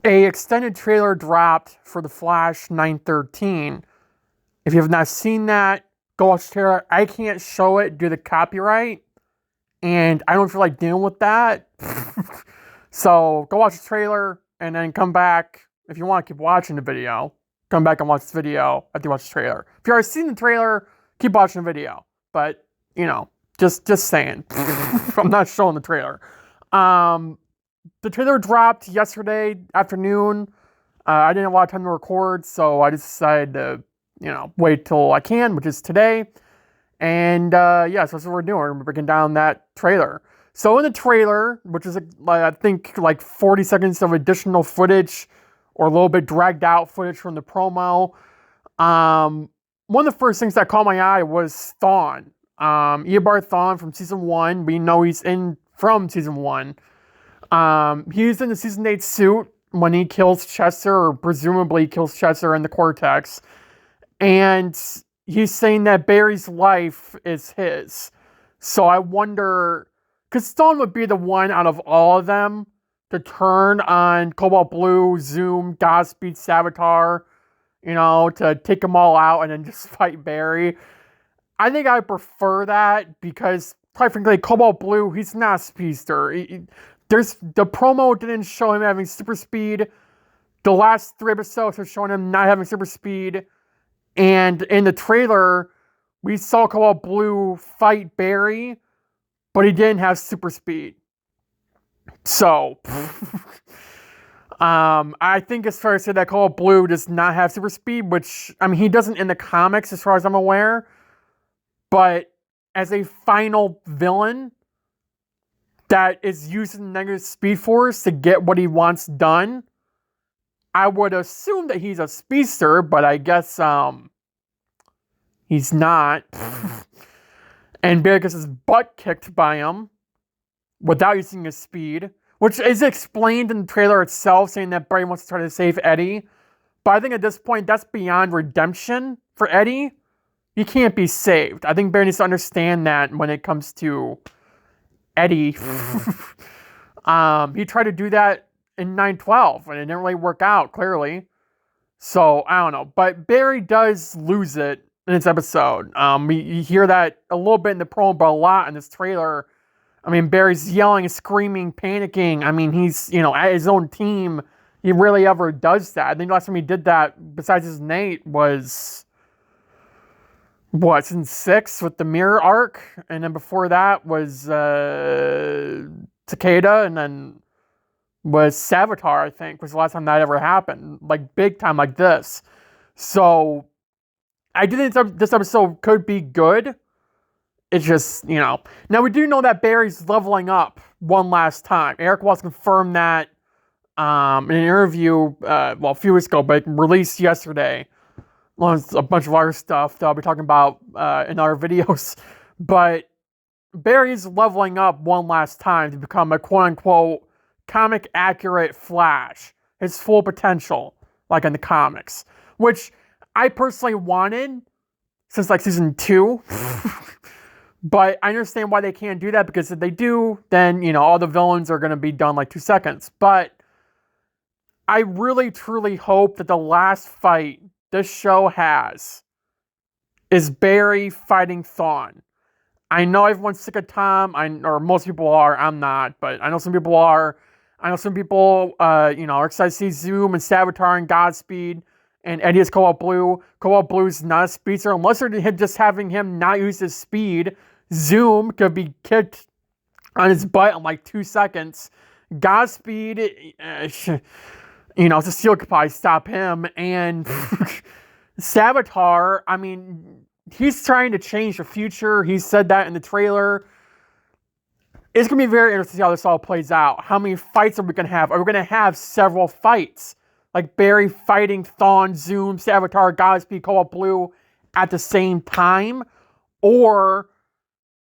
a extended trailer dropped for The Flash 9/13. If you have not seen that, go watch the trailer. I can't show it due to copyright, and I don't feel like dealing with that. So go watch the trailer, and then come back. If you want to keep watching the video, come back and watch this video after you watch the trailer. If you've already seen the trailer, keep watching the video. But, you know, just saying. I'm not showing the trailer. The trailer dropped yesterday afternoon. I didn't have a lot of time to record, so I just decided to, wait till I can, which is today. And, yeah, so that's what we're doing. We're breaking down that trailer. So in the trailer, which is, I think, 40 seconds of additional footage, or a little bit dragged out footage from the promo, one of the first things that caught my eye was Thawne. Eobard Thawne from Season 1. We know he's in from Season 1. He's in the Season 8 suit when he kills Chester, or presumably kills Chester in the Cortex. And he's saying that Barry's life is his. So I wonder, because Thawne would be the one out of all of them to turn on Cobalt Blue, Zoom, Godspeed, Savitar, to take them all out and then just fight Barry. I think I prefer that because, quite frankly, Cobalt Blue, he's not a speedster. The promo didn't show him having super speed. The last 3 episodes are showing him not having super speed. And in the trailer, we saw Cobalt Blue fight Barry, but he didn't have super speed. So, I think it's fair to say that Cobalt Blue does not have super speed, which, he doesn't in the comics as far as I'm aware. But as a final villain that is using negative speed force to get what he wants done, I would assume that he's a speedster, but I guess he's not. And Barry gets his butt kicked by him without using his speed, which is explained in the trailer itself, saying that Barry wants to try to save Eddie. But I think at this point, that's beyond redemption for Eddie. He can't be saved. I think Barry needs to understand that when it comes to Eddie. He tried to do that in 9/12, and it didn't really work out, clearly. So, I don't know. But Barry does lose it in this episode. You hear that a little bit in the promo, but a lot in this trailer. Barry's yelling, screaming, panicking. He's, at his own team. He rarely ever does that. I think the last time he did that, besides his Nate, was Season 6 with the Mirror arc, and then before that was Cicada, and then was Savitar, I think, was the last time that ever happened, big time like this. So, I do think this episode could be good. It's just, Now, we do know that Barry's leveling up one last time. Eric Waltz confirmed that in an interview, a few weeks ago, but released yesterday. Along with a bunch of other stuff that I'll be talking about in our videos. But Barry's leveling up one last time to become a quote-unquote comic-accurate Flash. His full potential, like in the comics. Which I personally wanted since Season 2. But I understand why they can't do that, because if they do, then, all the villains are going to be done 2 seconds. But I really, truly hope that the last fight this show has is Barry fighting Thawne. I know everyone's sick of Tom, or most people are. I'm not, but I know some people are. I know some people, are excited to see Zoom and Savitar and Godspeed, and Eddie is Cobalt Blue. Cobalt Blue's not a speedster, unless they're just having him not use his speed. Zoom could be kicked on his butt in 2 seconds. Godspeed, the Steel could probably stop him. And Savitar, he's trying to change the future. He said that in the trailer. It's going to be very interesting to see how this all plays out. How many fights are we going to have? Are we going to have several fights? Like Barry fighting Thawne, Zoom, Savitar, Godspeed, Cobalt Blue at the same time? Or,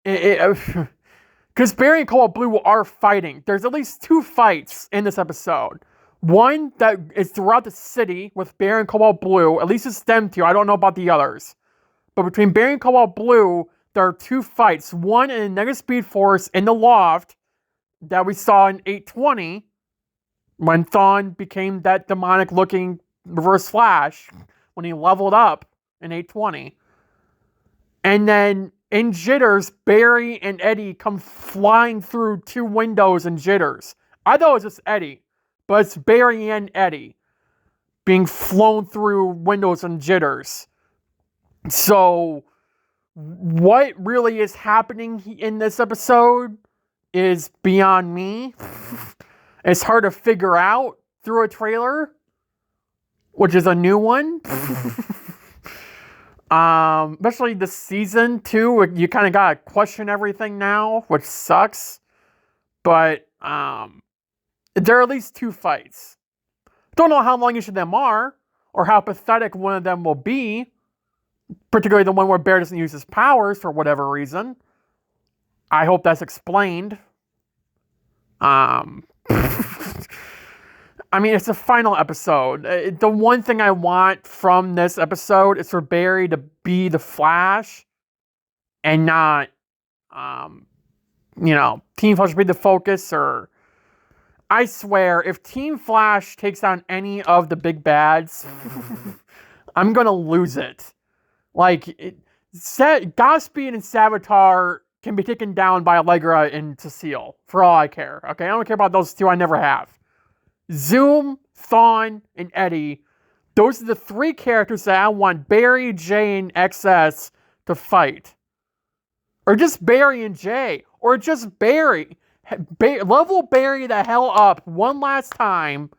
because Barry and Cobalt Blue are fighting. There's at least 2 fights in this episode. One that is throughout the city with Barry and Cobalt Blue. At least it's them 2. I don't know about the others. But between Barry and Cobalt Blue, there are 2 fights. One in negative speed force in the loft that we saw in 820. when Thawne became that demonic-looking Reverse Flash, when he leveled up in 820. And then in Jitters, Barry and Eddie come flying through 2 windows in Jitters. I thought it was just Eddie, but it's Barry and Eddie being flown through windows in Jitters. So, what really is happening in this episode is beyond me. It's hard to figure out through a trailer, which is a new one. Especially this season too, you kind of gotta question everything now, which sucks. But there are at least 2 fights. Don't know how long each of them are, or how pathetic one of them will be. Particularly the one where Bear doesn't use his powers for whatever reason. I hope that's explained. I mean, it's the final episode. The one thing I want from this episode is for Barry to be the Flash and not, Team Flash be the focus. Or I swear, if Team Flash takes on any of the big bads, I'm gonna lose it. Like, Godspeed and Savitar can be taken down by Allegra and Cecile, for all I care. Okay, I don't care about those 2, I never have. Zoom, Thawne, and Eddie, those are the 3 characters that I want Barry, Jay, and XS to fight. Or just Barry and Jay. Or just Barry. Level Barry the hell up one last time.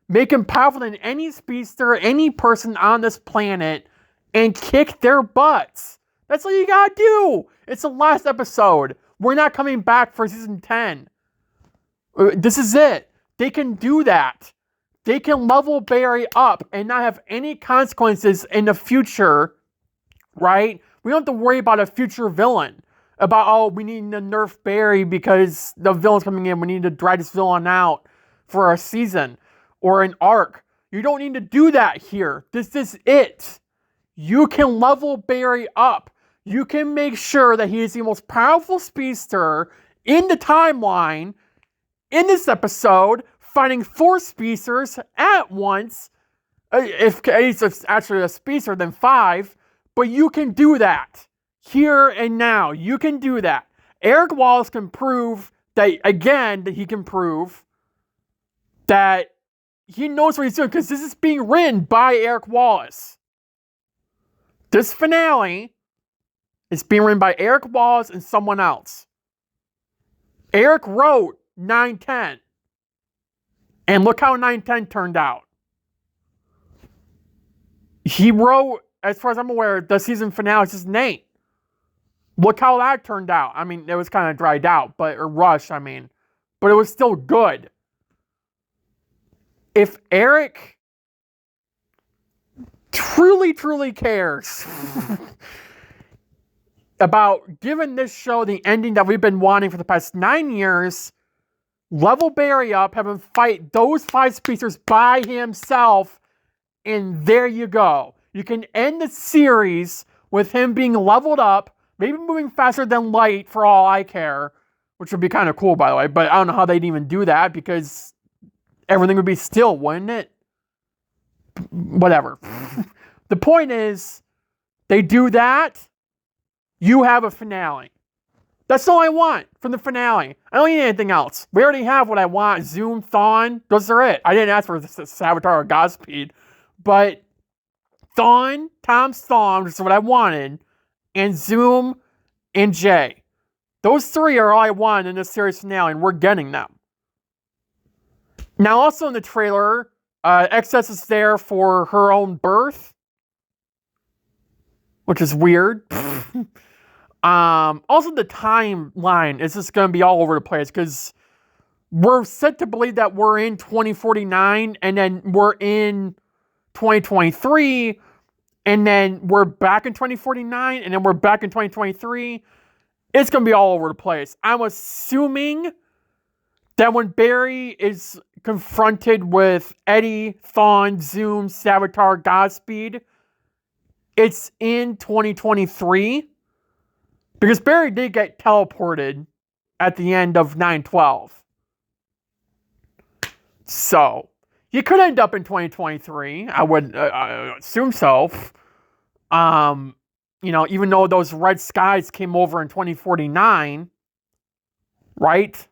Make him powerful than any speedster, any person on this planet, and kick their butts. That's all you gotta do. It's the last episode. We're not coming back for season 10. This is it. They can do that. They can level Barry up and not have any consequences in the future, right? We don't have to worry about a future villain. About, we need to nerf Barry because the villain's coming in. We need to drag this villain out for a season or an arc. You don't need to do that here. This is it. You can level Barry up. You can make sure that he is the most powerful speedster in the timeline in this episode, fighting 4 speedsters at once. If it's actually a speedster, then 5. But you can do that. Here and now. You can do that. Eric Wallace can prove that, again, that he can prove that he knows what he's doing, because this is being written by Eric Wallace. This finale is being written by Eric Wallace and someone else. Eric wrote 9/10. And look how 9/10 turned out. He wrote, as far as I'm aware, the season finale is just Nate. Look how that turned out. I mean, it was kind of dried out, or rushed, but it was still good. If Eric truly cares about giving this show the ending that we've been wanting for the past 9 years, level Barry up, have him fight those 5 speedsters by himself, and there you go. You can end the series with him being leveled up, maybe moving faster than light for all I care, which would be kind of cool, by the way, but I don't know how they'd even do that, because everything would be still, wouldn't it? Whatever. The point is, they do that, you have a finale. That's all I want from the finale. I don't need anything else. We already have what I want. Zoom, Thawne, those are it. I didn't ask for Savitar or Godspeed, but Thawne, Tom's Thawne, which is what I wanted, and Zoom and Jay. Those 3 are all I wanted in this series finale, and we're getting them. Now, also in the trailer, XS is there for her own birth, which is weird. Also, the timeline is just going to be all over the place, because we're set to believe that we're in 2049, and then we're in 2023, and then we're back in 2049, and then we're back in 2023. It's going to be all over the place. I'm assuming that when Barry is confronted with Eddie, Thawne, Zoom, Savitar, Godspeed, it's in 2023. Because Barry did get teleported at the end of 9/12. So, you could end up in 2023. I would assume so. Even though those red skies came over in 2049, right?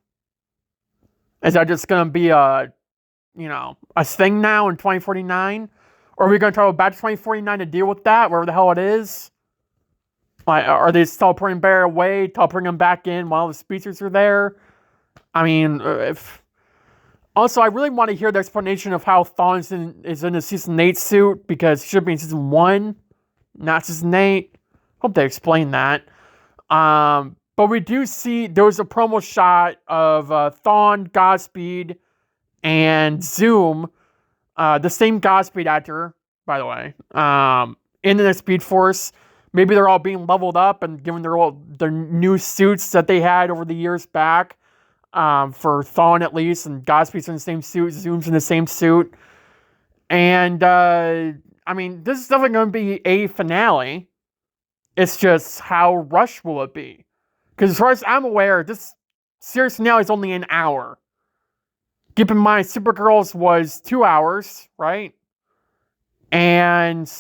Is that just going to be a thing now in 2049? Or are we going to travel back to 2049 to deal with that, wherever the hell it is? Like, are they teleporting Barry away, teleporting him back in while the speeches are there? I mean, Also, I really want to hear the explanation of how Thawne is in a Season 8 suit, because he should be in Season 1, not Season 8. Hope they explain that. But we do see, there was a promo shot of Thawne, Godspeed, and Zoom, the same Godspeed actor, by the way, in the Speed Force. Maybe they're all being leveled up and given their new suits that they had over the years back, for Thawne at least, and Godspeed's in the same suit, Zoom's in the same suit. And, this is definitely going to be a finale. It's just how rushed will it be? Because as far as I'm aware, this series finale is only an hour. Keep in mind, Supergirl's was 2 hours, right? And,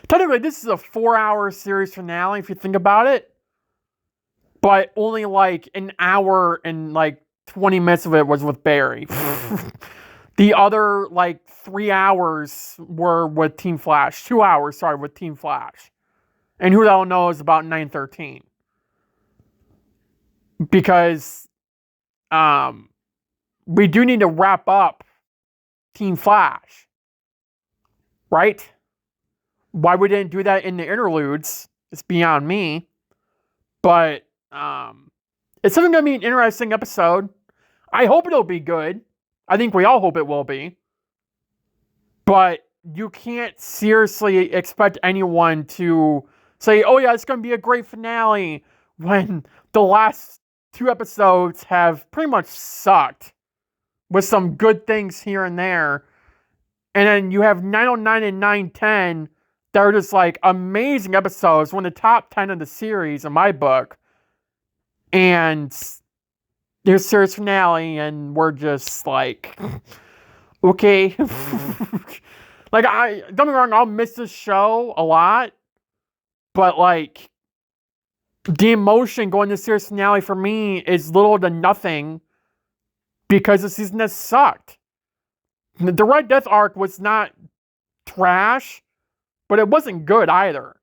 technically, this is a 4-hour series finale, if you think about it. But only like an hour and like 20 minutes of it was with Barry. The other like 3 hours were with Team Flash. 2 hours, sorry, with Team Flash. And who the hell knows about 913? Because we do need to wrap up Team Flash. Right? Why we didn't do that in the interludes is beyond me. But it's something going to be an interesting episode. I hope it'll be good. I think we all hope it will be. But you can't seriously expect anyone to say, oh yeah, it's going to be a great finale, when the last 2 episodes have pretty much sucked, with some good things here and there. And then you have 909 and 910 that are just like amazing episodes, one of the top 10 of the series in my book. And there's series finale, and we're just like, okay. Like, don't get me wrong, I'll miss this show a lot, but like, the emotion going to series finale for me is little to nothing, because the season has sucked. The Red Death arc was not trash, but it wasn't good either.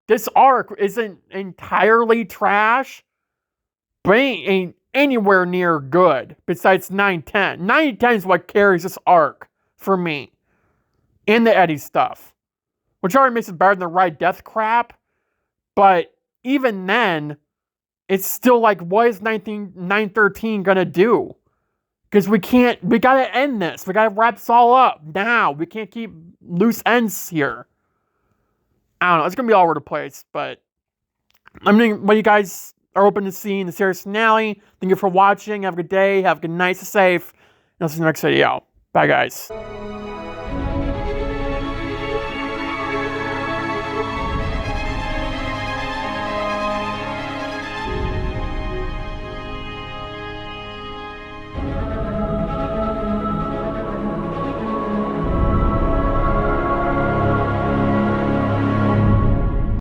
This arc isn't entirely trash, but ain't anywhere near good, besides 910. 910 is what carries this arc for me. And the Eddie stuff. Which already makes it better than the Red Death crap. But even then, it's still like, what is 913 gonna do? Because we gotta end this. We gotta wrap this all up now. We can't keep loose ends here. I don't know, it's gonna be all over the place, but I'm mean, what you guys are open to seeing the series finale. Thank you for watching. Have a good day. Have a good night. Stay safe. And I'll see you in the next video. Bye, guys.